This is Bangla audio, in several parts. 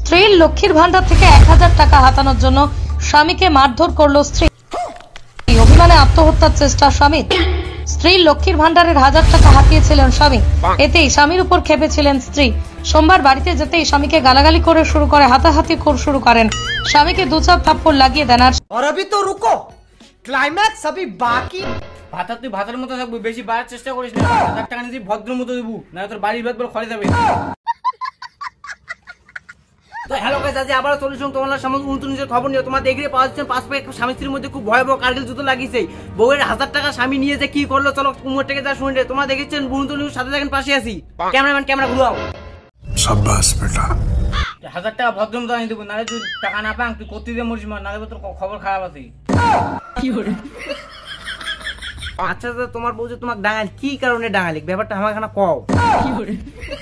স্ত্রীর লক্ষ্মীর ভান্ডার থেকে 1000 টাকা হাতানোর জন্য স্বামীকে মারধর করলো স্ত্রী। অভিমানে আত্মহত্যার চেষ্টা স্বামীর। স্ত্রীর লক্ষ্মীর ভান্ডারের 1000 টাকা হাতিয়েছিলেন স্বামী। এতেই স্বামীর উপর ক্ষেপেছিলেন স্ত্রী। সোমবার বাড়িতে যেতেই স্বামীকে গালাগালি করে শুরু করে হাতাহাতি শুরু করেন। স্বামীকে দু চাপ থাপ্পড় লাগিয়ে দেন। और अभी तो रुको, क्लाइमैक्स अभी बाकी। ভাতা তুই ভাতার মতো থাকবি, বেশি বাড়ার চেষ্টা করিস না। 1000 টাকা নিয়ে ভদ্র মতো দেবো, না তোর বাড়ির ভাত বলে খরে যাবে। তো হ্যালো গাইস, আজ আবার চলে এসেছি তোমাদের সামনে নতুন নিজের খবর নিয়ে। তোমাদের এগ্রি পাওয়া যাচ্ছে পাঁচ পায়ে স্বামী স্ত্রীর মধ্যে খুব ভয়াবহ কার্গিল যুদ্ধ লাগিয়েছে। বউয়ের 1000 টাকা স্বামী নিয়ে যে কি করলো, চলো কুমোর থেকে যা শুনে। তোমরা দেখেছেন বন্ধু নিউজ, সাথে দেখেন পাশে আছি। ক্যামেরাম্যান ক্যামেরা ঘুরাও। शाबाश बेटा। 1000 টাকা ভদ্র মতো আনি দেবো, নাহলে তুই টাকা না পাং তুই করতে দিয়ে মরিস, নাহলে তোর খবর খারাপ আছে। আচ্ছা তোমার বউ যে তোমাকে ডাঙাল, কি কারণে ডাঙালি ব্যাপারটা আমার এখানে কও।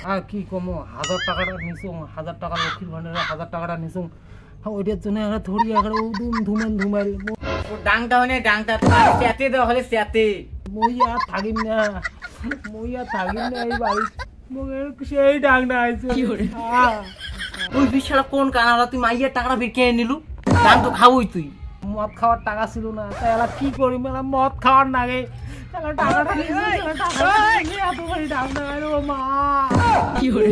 আর কি কমো, 1000 টাকাটা নিছো, 1000 টাকা লক্ষ্মীর ভান্ডারে 1000 টাকাটা নিছো, ওইটার জন্য একটা থরি একটা ধুমাইল ডাংটা হয় না। ডাংটা তোমার সেতে দেওয়া হলে সেতে মইয়া থাকিম না, এই বাড়ি সেই ডাংটা আইছে। ওই বিশাল কোন কানালা তুই মাইয়ের টাকাটা বের কে নিলু? ডাং তো খাবই তুই। মদ খাওয়ার টাকা ছিল না, তাই এলা কি করি, মেলা মদ খাওয়ার নাগে টাকাটা মা কি করে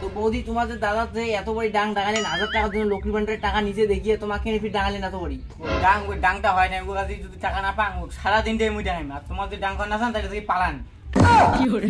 তো বৌদি, তোমাদের দাদা যে এত বড় ডাং ডাঙালেন 1000 টাকার জন্য লক্ষ্মী ভান্ডারের টাকা নিচে দেখিয়ে তোমাকে ফির ডাঙালেন এত বড় ডাং। ওই ডাংটা হয় না, ওগুলা যদি টাকা না পাং সারাদিনটাই মুই ডাঙাই। আর তোমাদের ডাং না চান তাহলে থেকে পালান কি করে।